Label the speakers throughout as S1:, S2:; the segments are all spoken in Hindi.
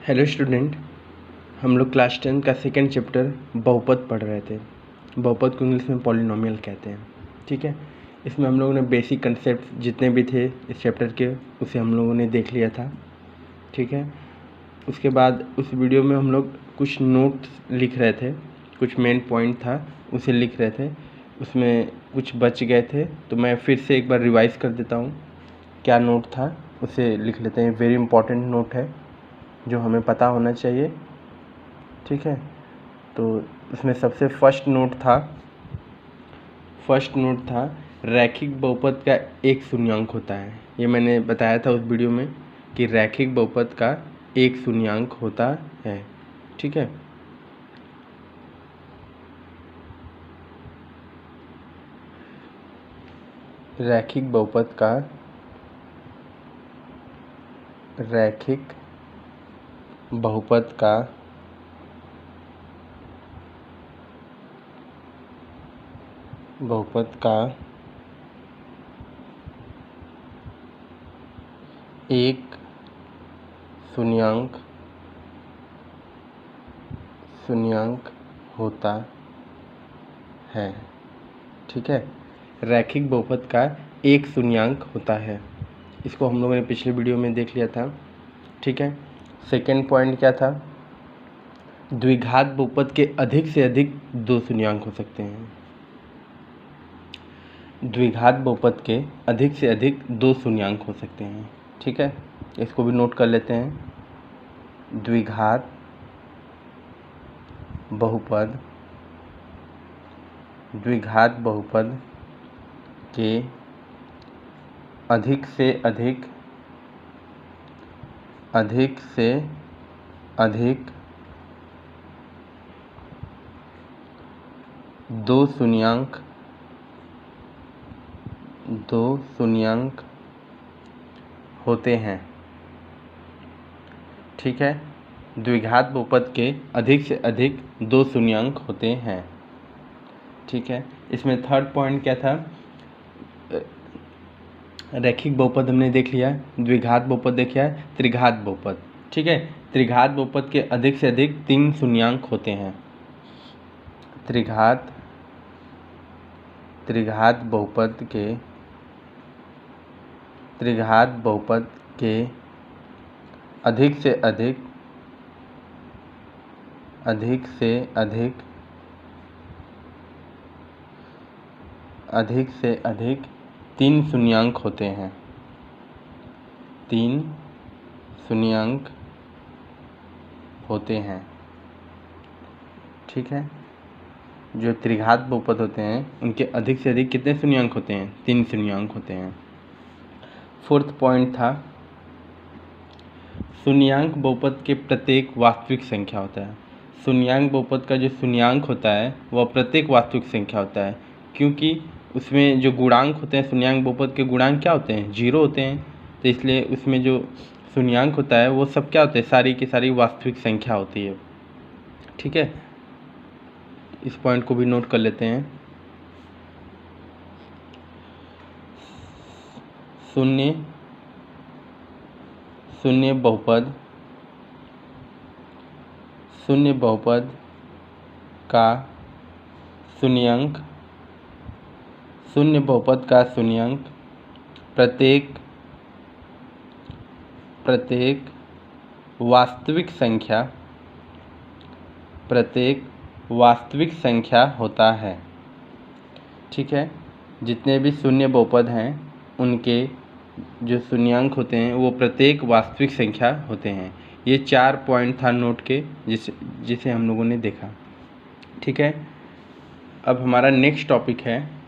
S1: हेलो स्टूडेंट, हम लोग क्लास 10 का सेकंड चैप्टर बहुपद पढ़ रहे थे। बहुपद को इंग्लिश में पॉलिनोमियल कहते हैं। ठीक है, इसमें हम लोगों ने बेसिक कंसेप्ट जितने भी थे इस चैप्टर के उसे हम लोगों ने देख लिया था। ठीक है, उसके बाद उस वीडियो में हम लोग कुछ नोट्स लिख रहे थे, कुछ मेन पॉइंट था उसे लिख रहे थे, उसमें कुछ बच गए थे तो मैं फिर से एक बार रिवाइज़ कर देता हूँ। क्या नोट था उसे लिख लेते हैं। वेरी इंपॉर्टेंट नोट है जो हमें पता होना चाहिए। ठीक है, तो इसमें सबसे फर्स्ट नोट था रैखिक बहुपद का एक शून्यांक होता है। ये मैंने बताया था उस वीडियो में कि रैखिक बहुपद का एक शून्यांक होता है। ठीक है, रैखिक बहुपद का एक शून्यांक होता है। ठीक है, रैखिक बहुपद का एक शून्यांक होता है। इसको हम लोगों ने पिछले वीडियो में देख लिया था। ठीक है, सेकेंड पॉइंट क्या था? द्विघात बहुपद के अधिक से अधिक दो शून्यांक हो सकते हैं। द्विघात बहुपद के अधिक से अधिक दो शून्यांक हो सकते हैं। ठीक है, इसको भी नोट कर लेते हैं। द्विघात बहुपद के अधिक से अधिक दो शून्यांक होते हैं। ठीक है, द्विघात बहुपद के अधिक से अधिक दो शून्यांक होते हैं। ठीक है, इसमें थर्ड पॉइंट क्या था? रैखिक बहुपद हमने देख लिया, द्विघात बहुपद देख लिया, त्रिघात बहुपद। ठीक है, त्रिघात बहुपद के अधिक से अधिक तीन शून्यांक होते हैं। त्रिघात बहुपद के अधिक से अधिक तीन शून्यांक होते हैं। ठीक है, जो त्रिघात बहुपद होते हैं उनके अधिक से अधिक कितने शून्यांक होते हैं? तीन शून्यांक होते हैं। फोर्थ पॉइंट था शून्यांक बहुपद के प्रत्येक वास्तविक संख्या होता है। शून्यांक बहुपद का जो शून्यांक होता है वह प्रत्येक वास्तविक संख्या होता है, क्योंकि उसमें जो गुणांक होते हैं, शून्यांक बहुपद के गुणांक क्या होते हैं? जीरो होते हैं। तो इसलिए उसमें जो शून्यांक होता है वो सब क्या होते हैं? सारी की सारी वास्तविक संख्या होती है। ठीक है, इस पॉइंट को भी नोट कर लेते हैं। शून्य बहुपद का शून्यांक प्रत्येक वास्तविक संख्या होता है। ठीक है, जितने भी शून्य बहुपद हैं उनके जो शून्यांक होते हैं वो प्रत्येक वास्तविक संख्या होते हैं। ये चार पॉइंट था नोट के जिसे हम लोगों ने देखा। ठीक है, अब हमारा नेक्स्ट टॉपिक है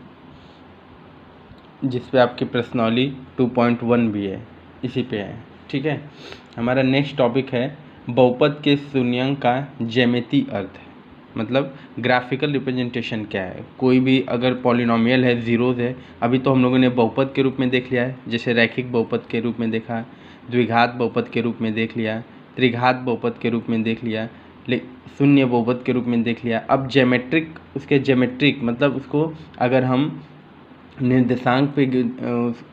S1: जिस पे आपकी प्रश्नावली 2.1 भी है, इसी पे है। ठीक है, हमारा नेक्स्ट टॉपिक है बहुपद के शून्यांक का ज्यामितीय अर्थ, मतलब ग्राफिकल रिप्रेजेंटेशन क्या है। कोई भी अगर पॉलिनोमियल है, जीरोज है, अभी तो हम लोगों ने बहुपद के रूप में देख लिया है, जैसे रैखिक बहुपद के रूप में देखा, द्विघात बहुपद के रूप में देख लिया, त्रिघात बहुपद के रूप में देख लिया, शून्य बहुपद के रूप में देख लिया। अब ज्योमेट्रिक मतलब उसको अगर हम निर्देशांक पे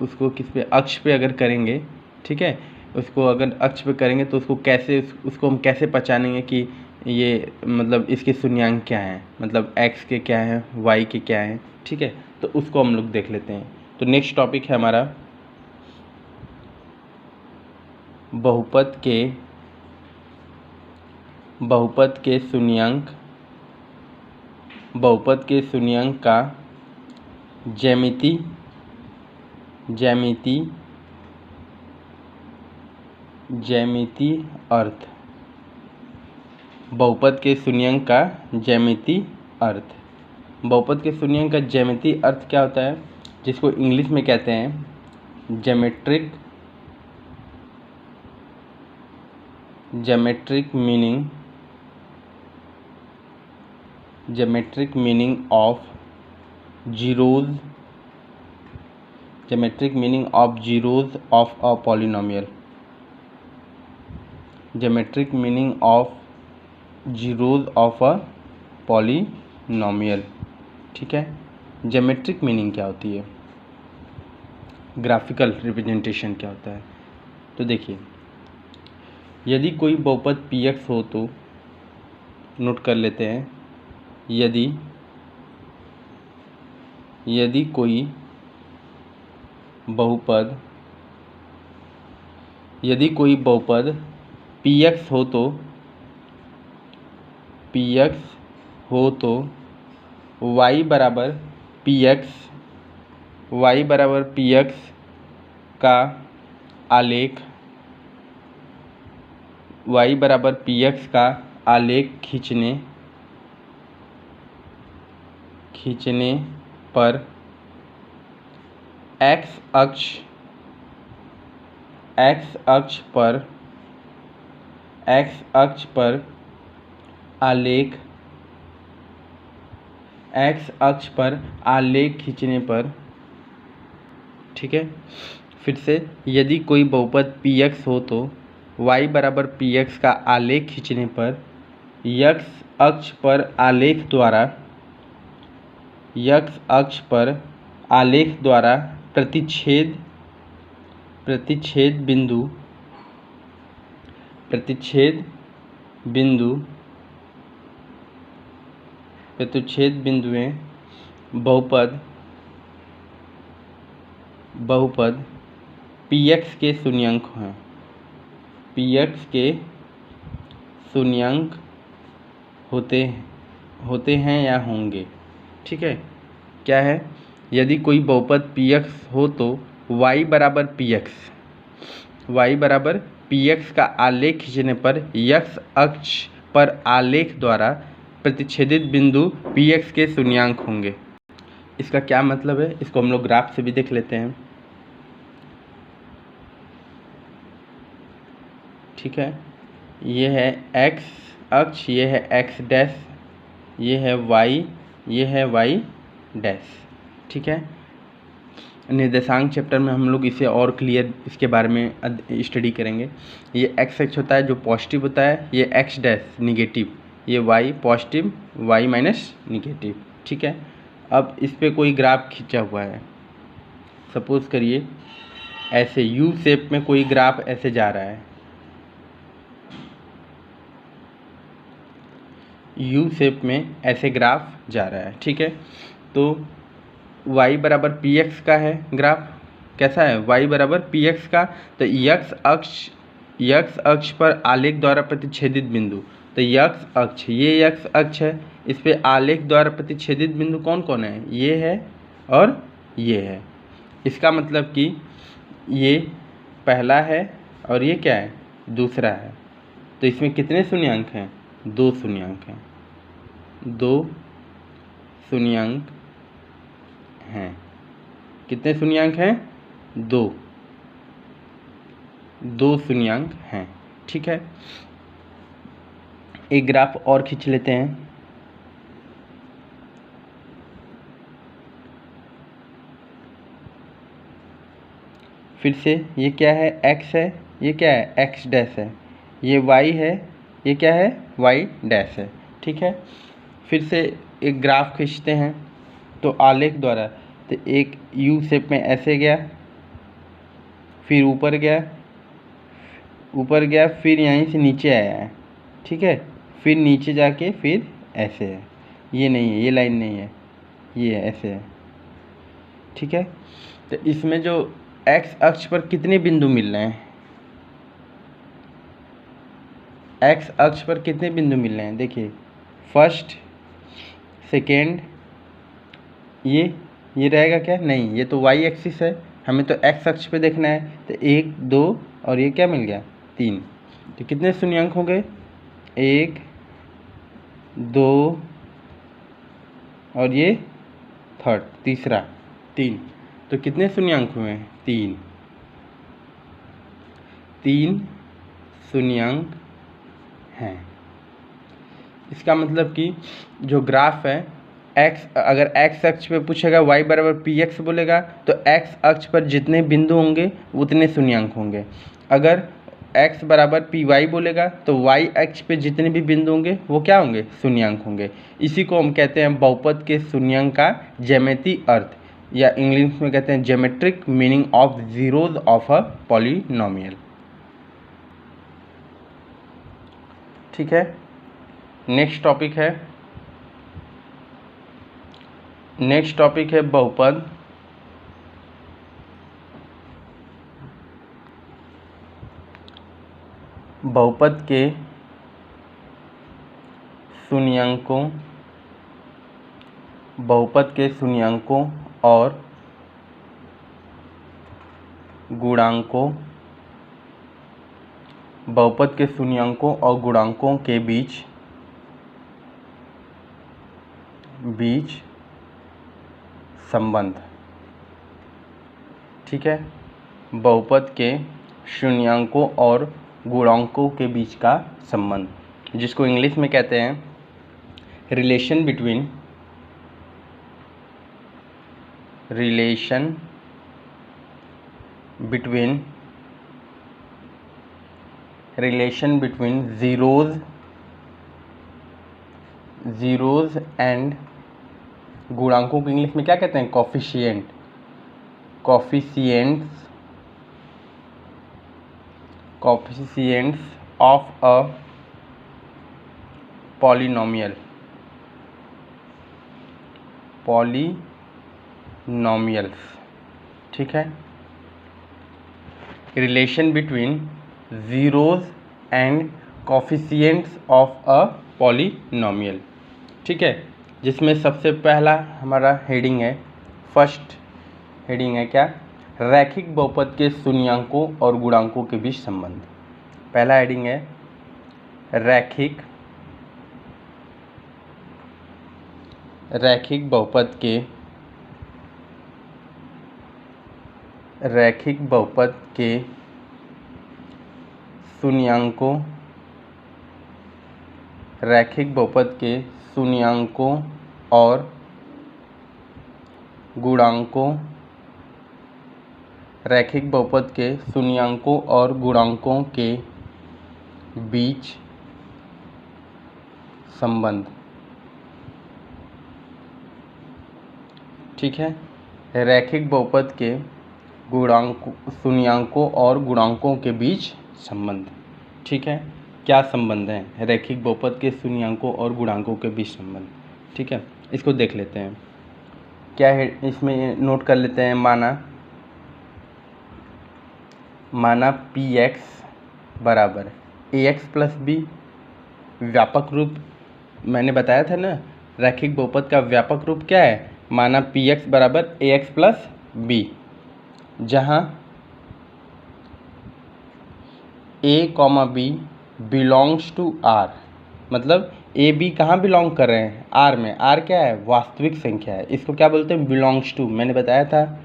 S1: उसको किस पे, अक्ष पे अगर करेंगे, ठीक है, उसको अगर अक्ष पे करेंगे तो उसको हम कैसे पहचानेंगे कि ये मतलब इसके शून्यांक क्या हैं, मतलब x के क्या हैं, y के क्या हैं, ठीक है। तो उसको हम लोग देख लेते हैं। तो नेक्स्ट टॉपिक है हमारा बहुपद के शून्यांक का ज्यामिति अर्थ। बहुपद के शून्यांक का ज्यामिति अर्थ। बहुपद के शून्यांक का ज्यामिति अर्थ क्या होता है, जिसको इंग्लिश में कहते हैं geometric meaning of zeros of a polynomial. Geometric meaning of zeros of a polynomial, ठीक है। ज्योमेट्रिक मीनिंग क्या होती है, ग्राफिकल रिप्रेजेंटेशन क्या होता है। तो देखिए, यदि कोई बहुपद px हो तो नोट कर लेते हैं, यदि कोई बहुपद px हो तो y बराबर px का आलेख खींचने पर x अक्ष पर आलेख खींचने पर, ठीक है। फिर से, यदि कोई बहुपद px हो तो y बराबर px का आलेख खींचने पर x अक्ष पर आलेख द्वारा प्रतिच्छेद बिंदुएं बहुपद px के शून्यांक होते हैं या होंगे, ठीक है। क्या है, यदि कोई बहुपद px हो तो y बराबर px का आलेख खींचने पर x अक्ष पर आलेख द्वारा प्रतिच्छेदित बिंदु px के शून्यांक होंगे। इसका क्या मतलब है, इसको हम लोग ग्राफ से भी देख लेते हैं, ठीक है। ये है x अक्ष, ये है x डैश, ये है y डैश, ठीक है। निर्देशांक चैप्टर में हम लोग इसे और क्लियर इसके बारे में स्टडी करेंगे। ये x अक्ष होता है जो पॉजिटिव होता है, ये x डैश निगेटिव, ये y positive, y minus negative, ठीक है। अब इस पे कोई ग्राफ खींचा हुआ है, सपोज करिए ऐसे U शेप में कोई ग्राफ ऐसे जा रहा है, U शेप में ऐसे ग्राफ जा रहा है, ठीक है। तो y बराबर px का है, ग्राफ कैसा है, y बराबर px का। तो x अक्ष पर आलेख द्वारा प्रतिच्छेदित बिंदु, तो x अक्ष, ये x अक्ष है, इस पे आलेख द्वारा प्रतिच्छेदित बिंदु कौन कौन है, ये है और ये है। इसका मतलब कि ये पहला है और ये क्या है, दूसरा है। तो इसमें कितने शून्यांक हैं, 2 शून्यांक हैं, 2 शून्यांक हैं। कितने शून्यांक हैं, 2 शून्यांक हैं, ठीक है। एक ग्राफ और खींच लेते हैं। फिर से ये क्या है, x है, ये क्या है, x डैश है, ये y है, ये क्या है, y डैश है, ठीक है। फिर से एक ग्राफ खींचते हैं, तो आलेख द्वारा, तो एक U शेप में ऐसे गया, फिर ऊपर गया,
S2: ऊपर गया, फिर यहीं से नीचे आया है, ठीक है, फिर नीचे जाके फिर ऐसे है, ये नहीं है, ये लाइन नहीं है, ये है, ऐसे है, ठीक है। तो इसमें जो एक्स अक्ष पर कितने बिंदु मिल रहे हैं, एक्स अक्ष पर कितने बिंदु मिल रहे हैं, देखिए फर्स्ट, सेकेंड, ये रहेगा क्या, नहीं, ये तो वाई एक्सिस है, हमें तो एक्स अक्ष पे देखना है, तो 1 2 और ये क्या मिल गया 3, तो कितने शून्यांक हो गए, 1 2 और ये थर्ड तीसरा 3, तो कितने शून्यांक हुए हैं, 3 शून्यांक हैं। इसका मतलब कि जो ग्राफ है एक्स, अगर एक्स अक्ष पे पूछेगा y बराबर पी एक्स बोलेगा तो एक्स अक्ष पर जितने बिंदु होंगे उतने शून्यांक होंगे। अगर x बराबर पी वाई बोलेगा तो y अक्ष पे जितने भी बिंदु होंगे वो क्या होंगे, शून्यांक होंगे। इसी को हम कहते हैं बहुपद के शून्यांक का ज्यामितीय अर्थ, या इंग्लिश में कहते हैं geometric meaning of zeros of a polynomial. ठीक है, नेक्स्ट टॉपिक है बहुपद। बहुपद के शून्यांकों और गुणांकों, बहुपद के शून्यांकों और गुणांकों के बीच संबंध। ठीक है, बहुपद के शून्यांकों और गुणांकों के बीच का संबंध, जिसको इंग्लिश में कहते हैं रिलेशन बिटवीन जीरोज एंड गुणांकों को इंग्लिश में क्या कहते हैं, कोफिशिएंट्स ऑफ अ पॉलिनोमियल। ठीक है, relation between zeros and coefficients of a polynomial. ठीक है, जिसमें सबसे पहला हमारा हेडिंग है, फर्स्ट हेडिंग है क्या, रैखिक बहुपद के शून्यांकों और गुणांकों के बीच संबंध। पहला हेडिंग है रैखिक बहुपद के शून्यांकों और गुणांकों, रैखिक बहुपद के शून्यांकों और गुणांकों के बीच संबंध। ठीक है, रैखिक बहुपद के शून्यांकों और गुणांकों के बीच संबंध। ठीक है, क्या संबंध है रैखिक बहुपद के शून्यांकों और गुणांकों के बीच संबंध। ठीक है, इसको देख लेते हैं, क्या है इसमें नोट कर लेते हैं। माना पी एक्स बराबर ए एक्स प्लस बी, व्यापक रूप मैंने बताया था ना, रैखिक बहुपद का व्यापक रूप क्या है, माना पी एक्स बराबर ए एक्स प्लस बी, जहाँ a comma b belongs to R, मतलब ए बी कहाँ बिलोंग कर रहे हैं, आर में। आर क्या है, वास्तविक संख्या है, इसको क्या बोलते हैं, बिलोंग्स टू। मैंने बताया था,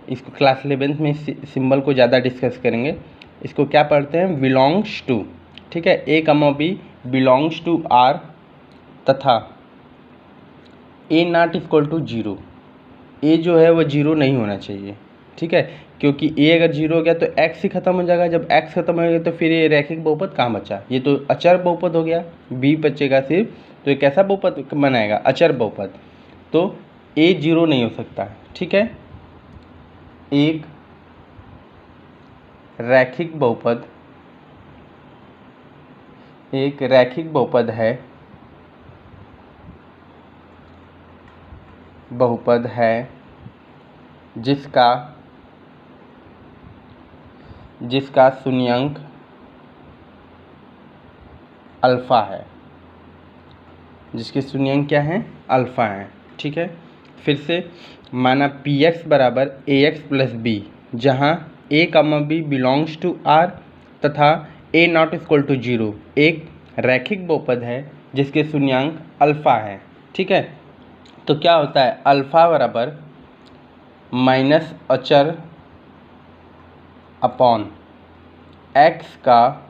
S2: इसको क्लास 11th में सिंबल को ज़्यादा डिस्कस करेंगे। इसको क्या पढ़ते हैं, बिलोंग्स टू। ठीक है, a comma b belongs to R तथा a not equal to 0, a जो है वो 0 नहीं होना चाहिए। ठीक है, क्योंकि ए अगर 0 हो गया तो एक्स ही खत्म हो जाएगा, जब एक्स खत्म हो गया तो फिर ये रैखिक बहुपद कहाँ बचा, ये तो अचर बहुपद हो गया, बी बचेगा सिर्फ, तो ये कैसा बहुपद बनाएगा, अचर बहुपद, तो ए 0 नहीं हो सकता। ठीक है, एक रैखिक बहुपद एक रैखिक बहुपद है, जिसका शून्यंक अल्फा है, जिसके शून्यंक क्या हैं, अल्फा हैं। ठीक है, फिर से माना पी एक्स बराबर ए एक्स प्लस बी, जहाँ a comma b belongs to R तथा ए नॉट इक्वल टू 0 एक रैखिक बहुपद है जिसके शून्यंक अल्फा है। ठीक है, तो क्या होता है, अल्फा बराबर माइनस अचर अपॉन एक्स का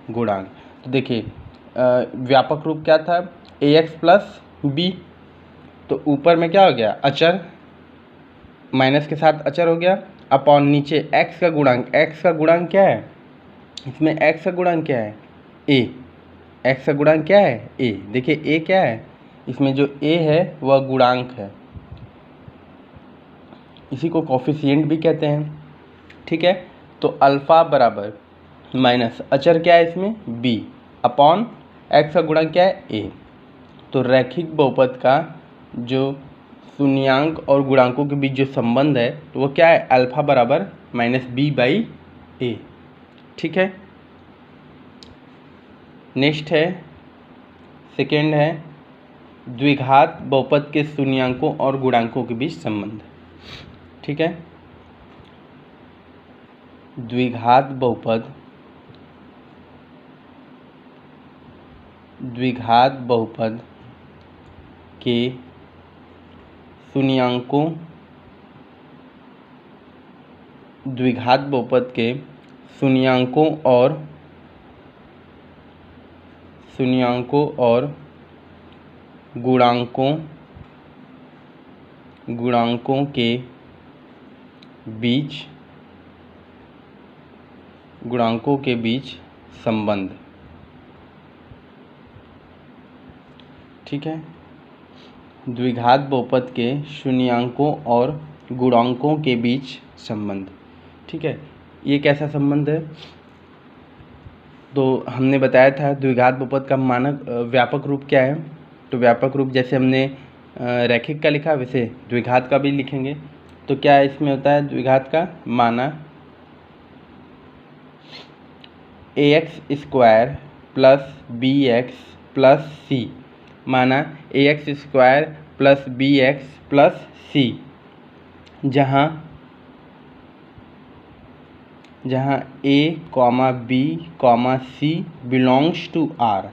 S2: गुणांक, तो देखिए व्यापक रूप क्या था, ए एक्स प्लस बी, तो ऊपर में क्या हो गया, अचर, माइनस के साथ अचर हो गया, अपॉन नीचे एक्स का गुणांक, एक्स का गुणांक क्या है, इसमें एक्स का गुणांक क्या है, ए, एक्स का गुणांक क्या है, ए। देखिए ए क्या है, इसमें जो ए है वह गुणांक है, इसी को कोफिशिएंट भी कहते हैं। ठीक है, तो अल्फा बराबर माइनस अचर क्या है इसमें, बी, अपॉन एक्स का गुणांक क्या है, ए। तो रैखिक बहुपद का जो शून्यांक और गुणांकों के बीच जो संबंध है तो वो क्या है, अल्फा बराबर माइनस बी बाई ए। ठीक है, नेक्स्ट है, सेकेंड है द्विघात बहुपद के शून्यांकों और गुणांकों के बीच संबंध। ठीक है, द्विघात बहुपद के शून्यांकों, द्विघात बहुपद के शून्यांकों और गुणांकों के बीच संबंध। ठीक है, द्विघात बहुपद के शून्यांकों और गुणांकों के बीच संबंध। ठीक है, ये कैसा संबंध है, तो हमने बताया था द्विघात बहुपद का मानक व्यापक रूप क्या है, तो व्यापक रूप जैसे हमने रैखिक का लिखा वैसे द्विघात का भी लिखेंगे। तो क्या इसमें होता है द्विघात का, माना a x square plus b x plus c, माना a x square plus b x plus c, जहाँ a comma b comma c belongs to R,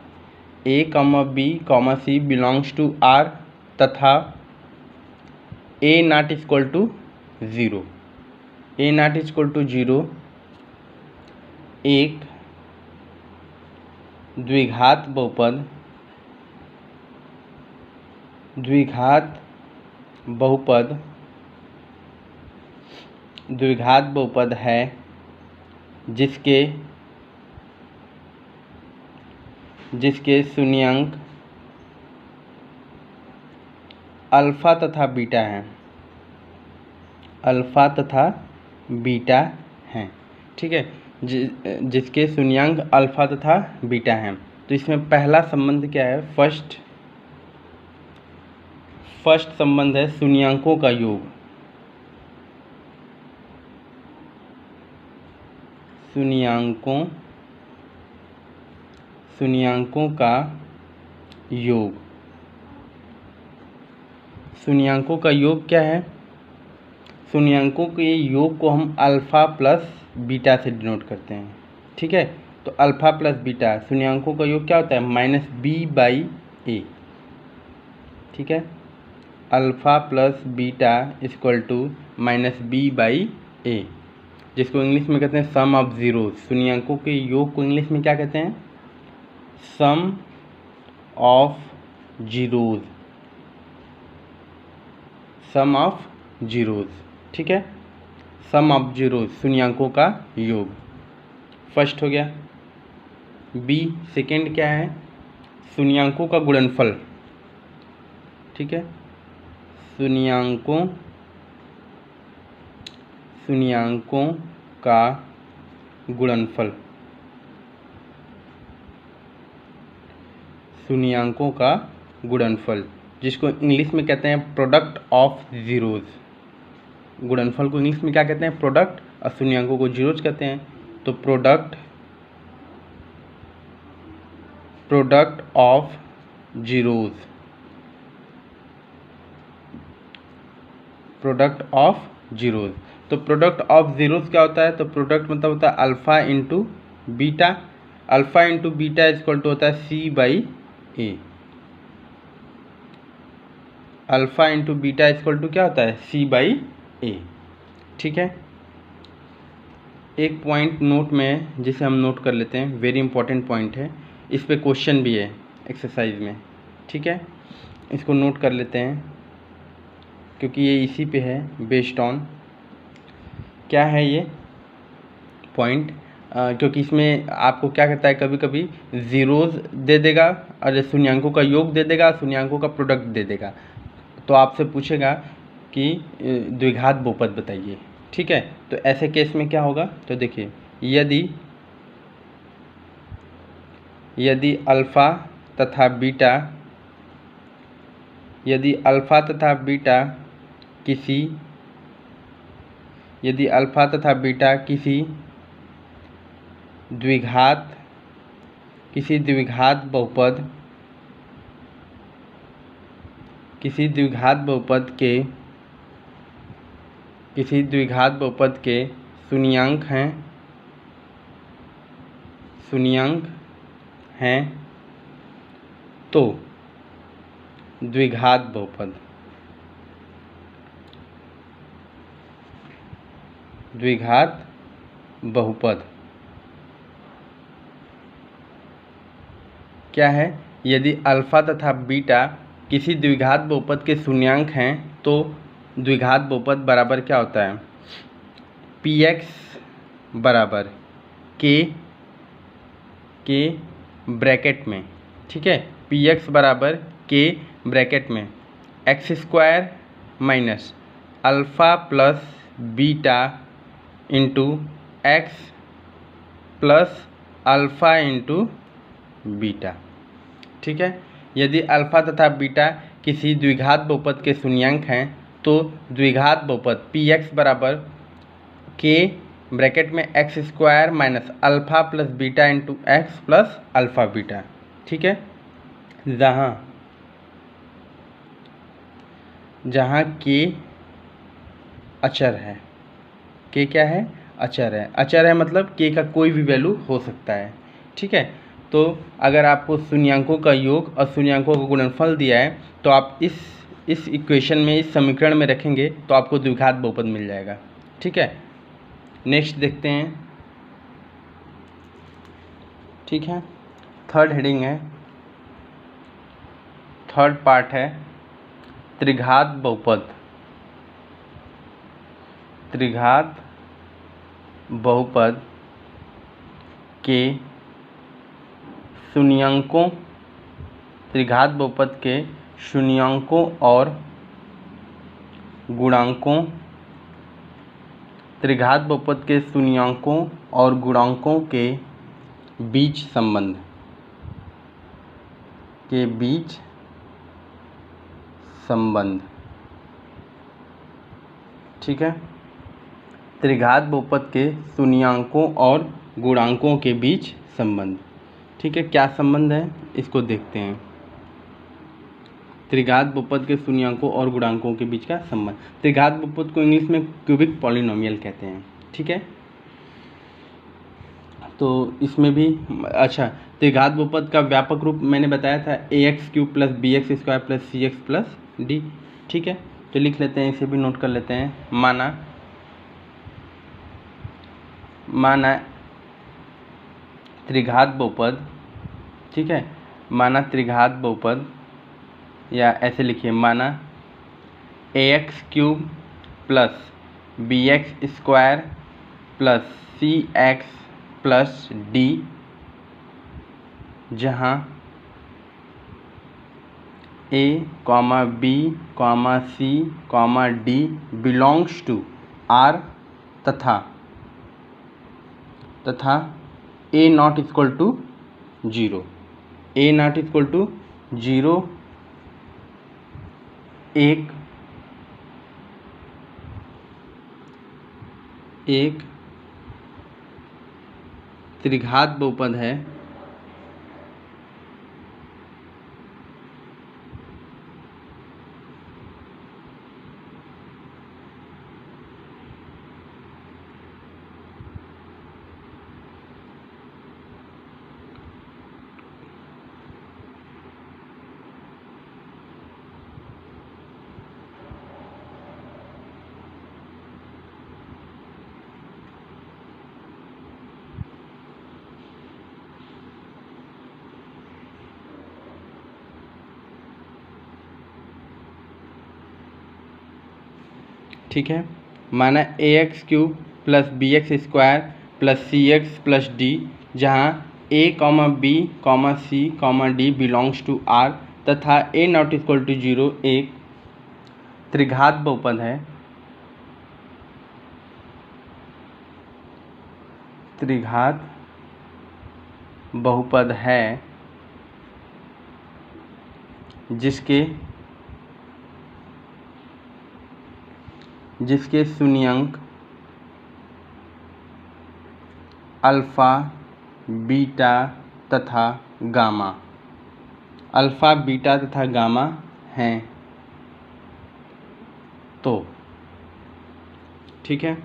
S2: a comma b comma c belongs to R तथा a not equal to 0, a not equal to 0 एक द्विघात बहुपद है जिसके शून्यंक अल्फा तथा बीटा हैं। ठीक है, जिसके शून्यंक अल्फा तथा बीटा हैं। तो इसमें पहला संबंध क्या है, फर्स्ट संबंध है शून्यंकों का योग, शून्यंकों का योग। शून्यंकों का योग क्या है, शून्यंकों के योग को हम अल्फा प्लस बीटा से डिनोट करते हैं। ठीक है, तो अल्फा प्लस बीटा शून्यंकों का योग क्या होता है, माइनस बी बाई ए। ठीक है, alpha plus beta equal to minus b by a, जिसको इंग्लिश में कहते हैं सम ऑफ जीरोज। शून्यंकों के योग को इंग्लिश में क्या कहते हैं, सम ऑफ जीरोज। ठीक है, सम ऑफ जीरोज शून्यंकों का योग, फर्स्ट हो गया। बी सेकेंड क्या है, शून्यंकों का गुणनफल। ठीक है, शून्यंकों का गुणनफल, शून्यांकों का गुणनफल, जिसको इंग्लिश में कहते हैं प्रोडक्ट ऑफ जीरोज। गुणनफल को इंग्लिश में क्या कहते हैं? प्रोडक्ट, और शून्यांकों को जीरोज कहते हैं। तो product of zeros, product of zeros. तो प्रोडक्ट ऑफ जीरोज क्या होता है? तो प्रोडक्ट मतलब होता है alpha into beta. Alpha into beta equal to होता है c by a. Alpha into beta equal to क्या होता है? C by a. ठीक है, एक पॉइंट नोट में जिसे हम नोट कर लेते हैं, वेरी इंपॉर्टेंट पॉइंट है, इस पे क्वेश्चन भी है एक्सरसाइज में। ठीक है, इसको नोट कर लेते हैं क्योंकि ये इसी पे है बेस्ड ऑन। क्या है ये पॉइंट? क्योंकि इसमें आपको क्या कहता है, कभी कभी ज़ीरोज़ दे देगा और शून्यांकों का योग दे देगा, शून्यांकों का प्रोडक्ट दे देगा। तो आपसे पूछेगा कि द्विघात बहुपद बताइए। ठीक है, तो ऐसे केस में क्या होगा? तो देखिए, यदि अल्फ़ा तथा बीटा, यदि अल्फ़ा तथा बीटा किसी द्विघात बहुपद के शून्यांक हैं तो द्विघात बहुपद क्या है? यदि अल्फ़ा तथा बीटा किसी द्विघात बहुपद के शून्यांक हैं तो द्विघात बहुपद बराबर क्या होता है? px बराबर के ब्रैकेट में। ठीक है, px बराबर के ब्रैकेट में x square minus alpha plus beta into x plus alpha into beta. ठीक है, यदि अल्फ़ा तथा बीटा किसी द्विघात बहुपद के शून्यांक हैं तो द्विघात बहुपद px बराबर के ब्रैकेट में x square minus alpha plus beta into x plus alpha beta. ठीक है, जहाँ के अचर है। के क्या है? अचर है। अचर है मतलब के का कोई भी वैल्यू हो सकता है। ठीक है, तो अगर आपको शून्यांकों का योग और शून्यांकों का गुणनफल दिया है तो आप इस इक्वेशन में, इस समीकरण में रखेंगे तो आपको द्विघात बहुपद मिल जाएगा। ठीक है, नेक्स्ट देखते हैं। ठीक है, थर्ड हेडिंग है, थर्ड पार्ट है त्रिघात बहुपद। त्रिघात बहुपद के शून्यांकों, त्रिघात बहुपद के शून्यांकों और गुणांकों, त्रिघात बहुपद के शून्यांकों और गुणांकों के बीच संबंध, ठीक है, त्रिघात बहुपद के शून्यांकों और गुणांकों के बीच संबंध। ठीक है, क्या संबंध है इसको देखते हैं। त्रिघात बहुपद के शून्यांकों और गुणांकों के बीच का संबंध। त्रिघात बहुपद को इंग्लिश में क्यूबिक पॉलिनोमियल कहते हैं। ठीक है, तो इसमें भी अच्छा, त्रिघात बहुपद का व्यापक रूप मैंने बताया था ax³ plus bx² plus cx plus d। ठीक है, तो लिख लेते हैं, इसे भी नोट कर लेते हैं। माना त्रिघात बहुपद, ठीक है, माना त्रिघात बहुपद, या ऐसे लिखिए, माना ax³ plus bx² plus cx plus d, जहाँ a, b, c, d belongs to R तथा तथा a not equal to 0, a not equal to 0 एक त्रिघात बहुपद है ठीक है। माना a x cube plus b x square plus c x plus d, जहाँ a comma b comma c comma d belongs to R तथा ए नॉट इक्वल टू 0 एक त्रिघात बहुपद है, त्रिघात बहुपद है जिसके शून्यांक अल्फ़ा बीटा तथा गामा, अल्फ़ा बीटा तथा गामा हैं। तो ठीक है,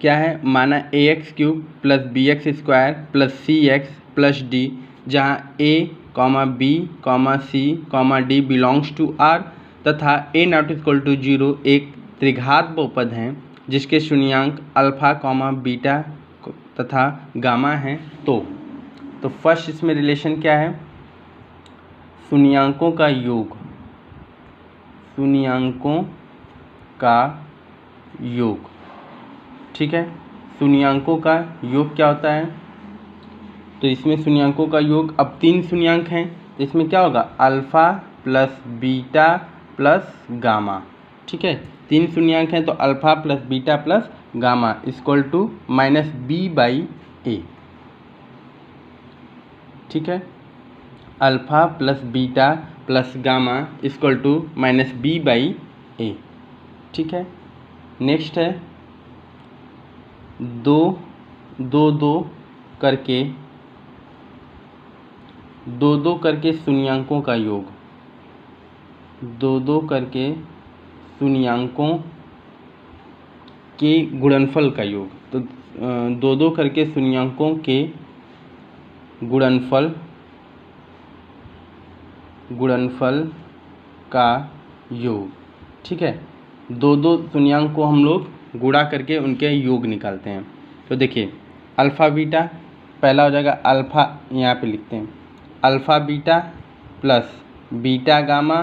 S2: क्या है, माना a x cube plus b x square plus c x plus d, जहाँ a comma b comma c comma d belongs to R तथा ए नॉट इक्वल टू 0 एक त्रिघात बहुपद हैं जिसके शून्यांक अल्फ़ा कॉमा बीटा तथा गामा हैं। तो फर्स्ट इसमें रिलेशन क्या है, शून्यांकों का योग, शून्यांकों का योग, ठीक है। शून्यांकों का योग क्या होता है, तो इसमें शून्यांकों का योग, अब 3 शून्यांक हैं तो इसमें क्या होगा, alpha plus beta plus gamma, ठीक है। 3 शून्यांक हैं तो alpha plus beta plus gamma equal to minus b by a, ठीक है। Alpha plus beta plus gamma equal to minus b by a, ठीक है। नेक्स्ट है दो करके शून्यांकों का योग, दो करके शून्यांकों के गुणनफल का योग, तो दो करके शून्यांकों के गुणनफल का योग, ठीक है। दो शून्यांक को हम लोग गुणा करके उनके योग निकालते हैं। तो देखिए अल्फ़ा बीटा, पहला हो जाएगा अल्फ़ा, यहाँ पे लिखते हैं alpha beta plus beta gamma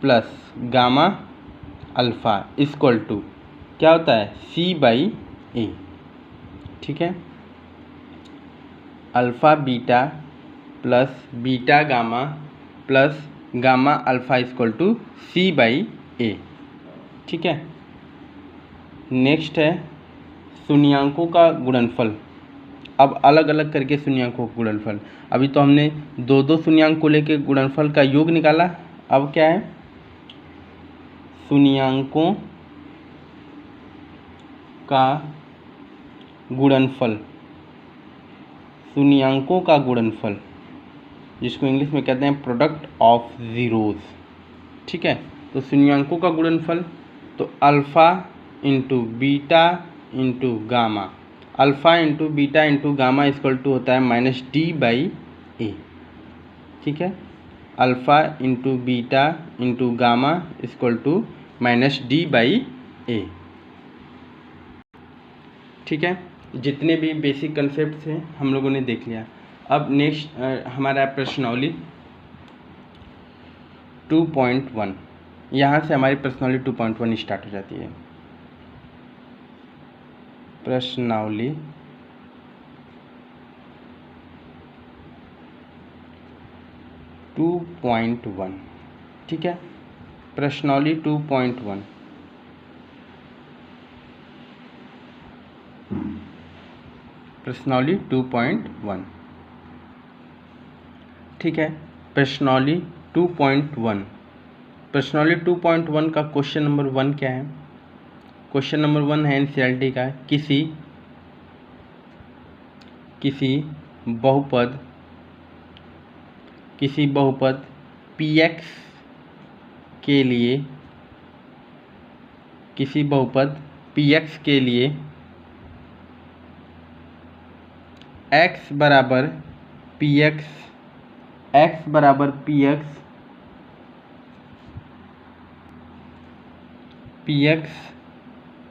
S2: plus gamma alpha equal to क्या होता है, सी बाई ए, ठीक है। Alpha beta plus beta gamma plus gamma alpha equal to c by a, ठीक है। नेक्स्ट है शून्यांकों का गुणनफल, अब अलग अलग करके शून्यांकों का गुणनफल, अभी तो हमने दो शून्यांक को लेके गुणनफल का योग निकाला, अब क्या है, शून्यांकों का गुणनफल, शून्यांकों का गुणनफल जिसको इंग्लिश में कहते हैं प्रोडक्ट ऑफ ज़ीरोज़, ठीक है। तो शून्यांकों का गुणनफल, तो alpha into beta into gamma, alpha into beta into gamma equal to होता है माइनस डी बाई ए, ठीक है। Alpha into beta into gamma equal to minus d by a, ठीक है। जितने भी बेसिक कंसेप्ट थे हम लोगों ने देख लिया। अब नेक्स्ट हमारा प्रश्नावली 2.1, यहाँ से हमारी प्रश्नावली 2.1 स्टार्ट हो जाती है। प्रश्नावली 2.1, ठीक है। प्रश्नावली 2.1, प्रश्नावली 2.1। ठीक है, प्रश्नावली 2.1। प्रश्नावली 2.1 का क्वेश्चन नंबर 1 क्या है? क्वेश्चन नंबर 1 है एनसीईआरटी का, किसी बहुपद px के लिए, किसी बहुपद px के लिए x बराबर px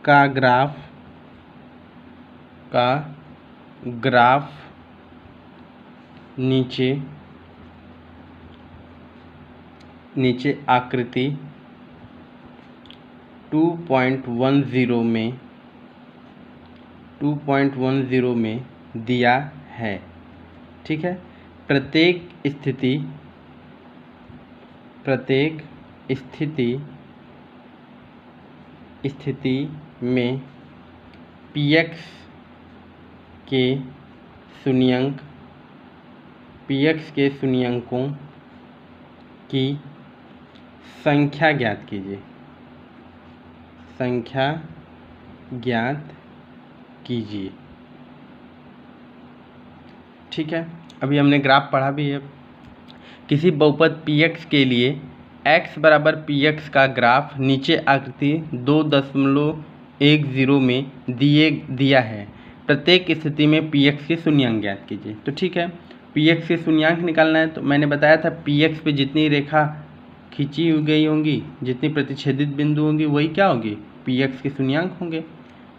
S2: का ग्राफ नीचे आकृति 2.10 में दिया है। ठीक है, प्रत्येक स्थिति में px के शून्यंकों की संख्या ज्ञात कीजिए। ठीक है, अभी हमने ग्राफ पढ़ा भी है। किसी बहुपद px के लिए x बराबर px का ग्राफ नीचे आकृति 2.10 में दिया है। प्रत्येक स्थिति में px के शून्यंक ज्ञात कीजिए। तो ठीक है, px के शून्यंक निकालना है। तो मैंने बताया था px पे जितनी रेखा खींची गई होंगी, जितनी प्रतिच्छेदित बिंदु होंगी, वही क्या होगी? px के शून्यंक होंगे।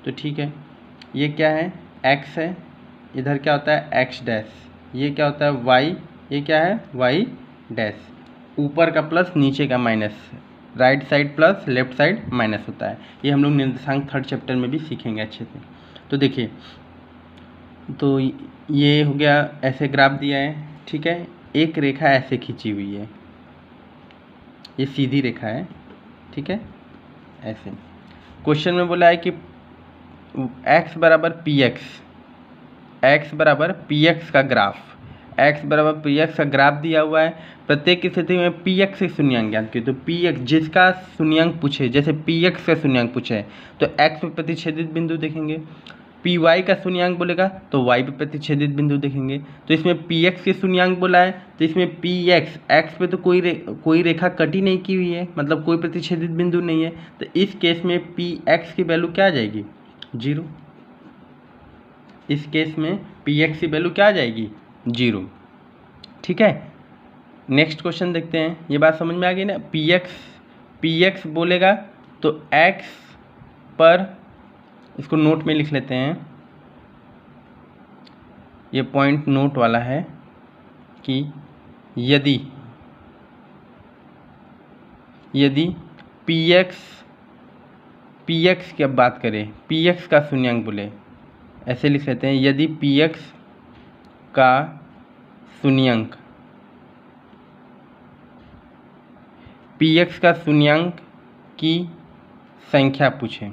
S2: तो ठीक है, ये क्या है? x है, इधर क्या होता है? x डैश, ये क्या होता है? y, ये क्या है? y dash. ऊपर का प्लस, नीचे का minus, right side plus, left side minus होता है। ये हम लोग निर्देशांक 3rd चैप्टर में भी सीखेंगे अच्छे से। तो देखिए, तो ये हो गया, ऐसे ग्राफ दिया है। ठीक है, एक रेखा ऐसे खींची हुई है, ये सीधी रेखा है। ठीक है, ऐसे क्वेश्चन में बोला है कि x बराबर px का ग्राफ दिया हुआ है। प्रत्येक स्थिति में px से शून्यंक ज्ञात कीजिए। तो px जिसका शून्यंक पूछे, जैसे px का शून्यंक पूछे तो x पे प्रतिच्छेदित बिंदु देखेंगे। py का शून्यंक बोलेगा तो y पे प्रतिच्छेदित बिंदु देखेंगे। तो इसमें px के शून्यंक बोला है, तो इसमें px, x पे तो कोई रेखा कटी नहीं की हुई है, मतलब कोई प्रतिच्छेदित बिंदु नहीं है। तो इस केस में px की वैल्यू क्या आ जाएगी? 0। इस केस में px की वैल्यू क्या आ जाएगी? 0। ठीक है, नेक्स्ट क्वेश्चन देखते हैं। ये बात समझ में आ गई ना? px बोलेगा तो x पर, इसको नोट में लिख लेते हैं, ये पॉइंट नोट वाला है कि यदि px की अब बात करें, px का शून्यंक बोले, ऐसे लिख लेते हैं, यदि px का शून्यंक की संख्या पूछे,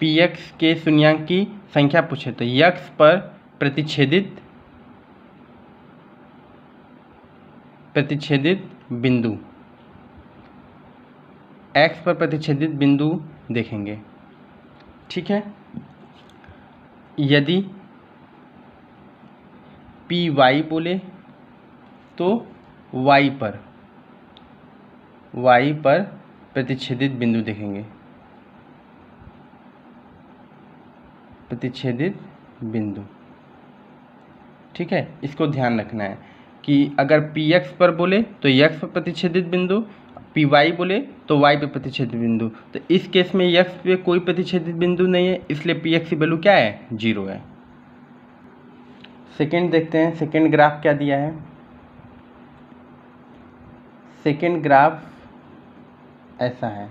S2: px के शून्यंक की संख्या पूछे, तो x पर प्रतिच्छेदित बिंदु, x पर प्रतिच्छेदित बिंदु देखेंगे। ठीक है, यदि py बोले तो y पर प्रतिच्छेदित बिंदु देखेंगे, प्रतिच्छेदित बिंदु। ठीक है, इसको ध्यान रखना है कि अगर px पर बोले तो x पर प्रतिच्छेदित बिंदु, py बोले तो y पे प्रतिच्छेदित बिंदु। तो इस केस में x पे कोई प्रतिच्छेदित बिंदु नहीं है, इसलिए px की वैल्यू क्या है? 0 है। सेकंड देखते हैं, सेकंड ग्राफ क्या दिया है। सेकंड ग्राफ ऐसा है,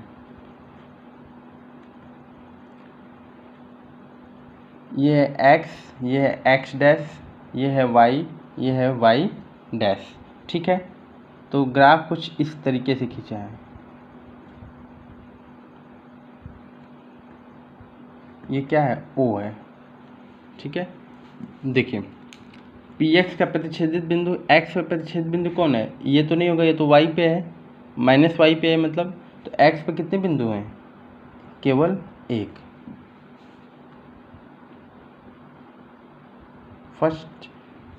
S2: ये है x, ये है x डैश, ये है y, ये है y डैश। ठीक है, तो ग्राफ कुछ इस तरीके से खींचा है। ये क्या है? O है। ठीक है, देखिए पी एक्स का प्रतिच्छेदित बिंदु एक्स पे प्रतिच्छेदित बिंदु कौन है, ये तो नहीं होगा, ये तो वाई पे है, माइनस वाई पे है मतलब, तो एक्स पे कितने बिंदु हैं, केवल एक। फर्स्ट,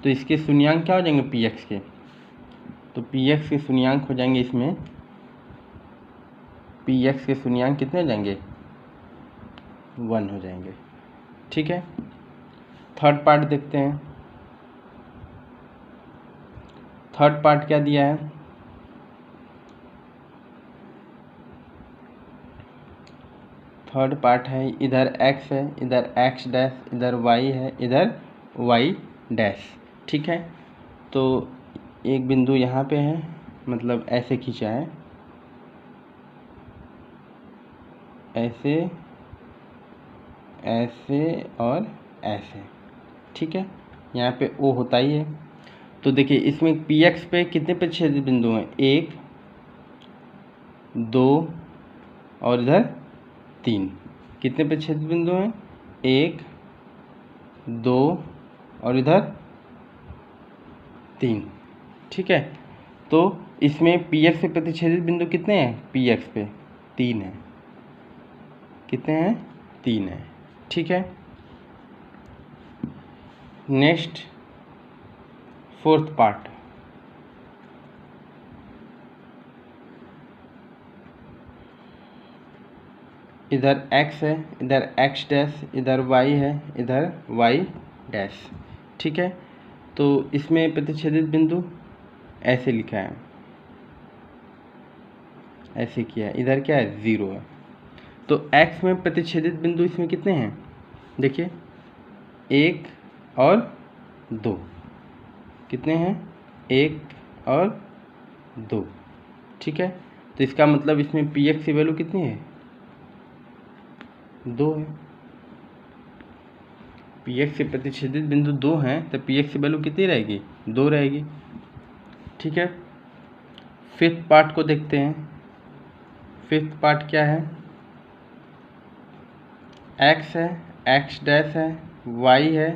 S2: तो इसके शून्यांक क्या हो जाएंगे पी एक्स के, तो पी एक्स के शून्यांक हो जाएंगे इसमें, पी एक्स के शून्यांक कितने हो जाएंगे, 1 हो जाएंगे। ठीक है, थर्ड पार्ट देखते हैं। थर्ड पार्ट क्या दिया है, थर्ड पार्ट है इधर x है, इधर x डैश, इधर y है, इधर y डैश। ठीक है, तो एक बिंदु यहाँ पे है, मतलब ऐसे खींचा है, ऐसे, ऐसे और ऐसे। ठीक है, यहाँ पे O होता ही है। तो देखिए इसमें px पे कितने प्रतिच्छेदित बिंदु हैं, 1 2 और इधर 3। कितने प्रतिच्छेदित बिंदु हैं, 1 2 और इधर 3। ठीक है, तो इसमें px पे प्रतिच्छेदित बिंदु कितने हैं, px पे 3 है। कितने हैं, 3 है। ठीक है, नेक्स्ट फोर्थ पार्ट, इधर x है, इधर x डैश, इधर y है, इधर y डैश। ठीक है, तो इसमें प्रतिच्छेदित बिंदु ऐसे लिखा है, ऐसे किया है, इधर क्या है, 0 है। तो x में प्रतिच्छेदित बिंदु इसमें कितने हैं, देखिए 1 और 2। कितने हैं, 1 और 2। ठीक है, तो इसका मतलब इसमें px की वैल्यू कितनी है, 2 है। px से प्रतिच्छेदित बिंदु 2 हैं, तो px की वैल्यू कितनी रहेगी, 2 रहेगी। ठीक है, फिफ्थ पार्ट को देखते हैं। फिफ्थ पार्ट क्या है, x है, x डैश है, y है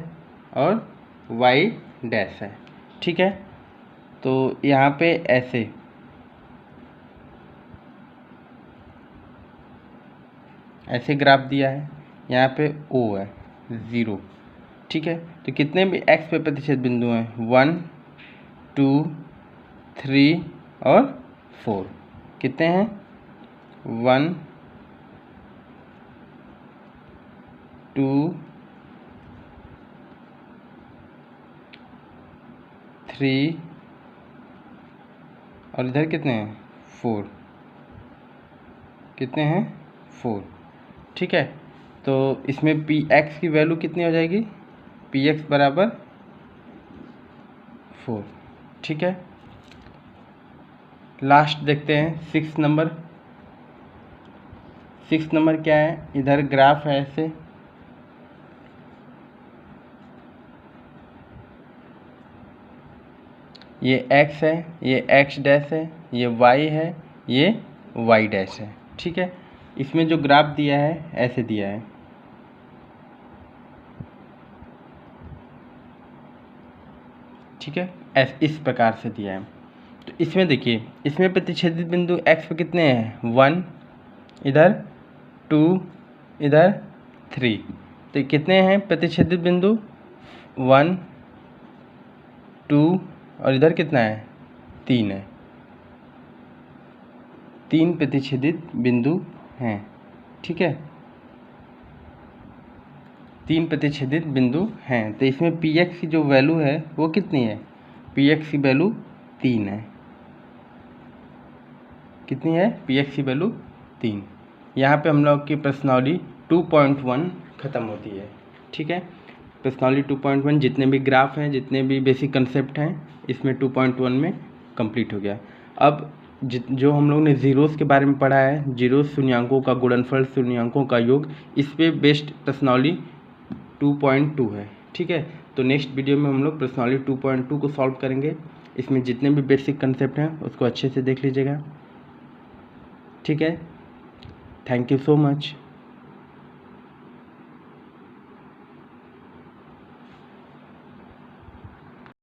S2: और y डैश है। ठीक है, तो यहाँ पे ऐसे ऐसे ग्राफ दिया है, यहाँ पे O है 0। ठीक है, तो कितने भी x पे प्रतिच्छेद बिंदु हैं, 1 2 3 और 4। कितने हैं, 1 2 3 और इधर कितने हैं, 4। कितने हैं, 4। ठीक है, तो इसमें px की वैल्यू कितनी हो जाएगी, px बराबर 4। ठीक है, लास्ट देखते हैं 6 नंबर। 6 नंबर क्या है, इधर ग्राफ है ऐसे, ये x है, ये x डैश है, ये y है, ये y डैश है। ठीक है, इसमें जो ग्राफ दिया है ऐसे दिया है। ठीक है, इस प्रकार से दिया है। तो इसमें देखिए, इसमें प्रतिच्छेदित बिंदु x पे कितने हैं, 1, इधर 2, इधर 3। तो कितने हैं प्रतिच्छेदित बिंदु, 1 2 और इधर कितना है, 3 है। 3 प्रतिच्छेदित बिंदु हैं। ठीक है, 3 प्रतिच्छेदित बिंदु हैं। तो इसमें px की जो वैल्यू है वो कितनी है, px की वैल्यू 3 है। कितनी है, px की वैल्यू 3। यहाँ पे हम लोग की प्रश्नावली 2.1 ख़त्म होती है। ठीक है, प्रश्नावली 2.1 जितने भी ग्राफ हैं, जितने भी बेसिक कंसेप्ट हैं, इसमें 2.1 में कंप्लीट हो गया। अब जो हम लोग ने जीरोस के बारे में पढ़ा है, जीरो शून्यांकों का गुणनफल, शून्यांकों का योग, इस पे बेस्ड प्रश्नावली 2.2 है। ठीक है, तो नेक्स्ट वीडियो में हम लोग प्रश्नावली 2.2 को सॉल्व करेंगे। इसमें जितने भी बेसिक कंसेप्ट हैं उसको अच्छे से देख लीजिएगा। ठीक है, थैंक यू सो मच।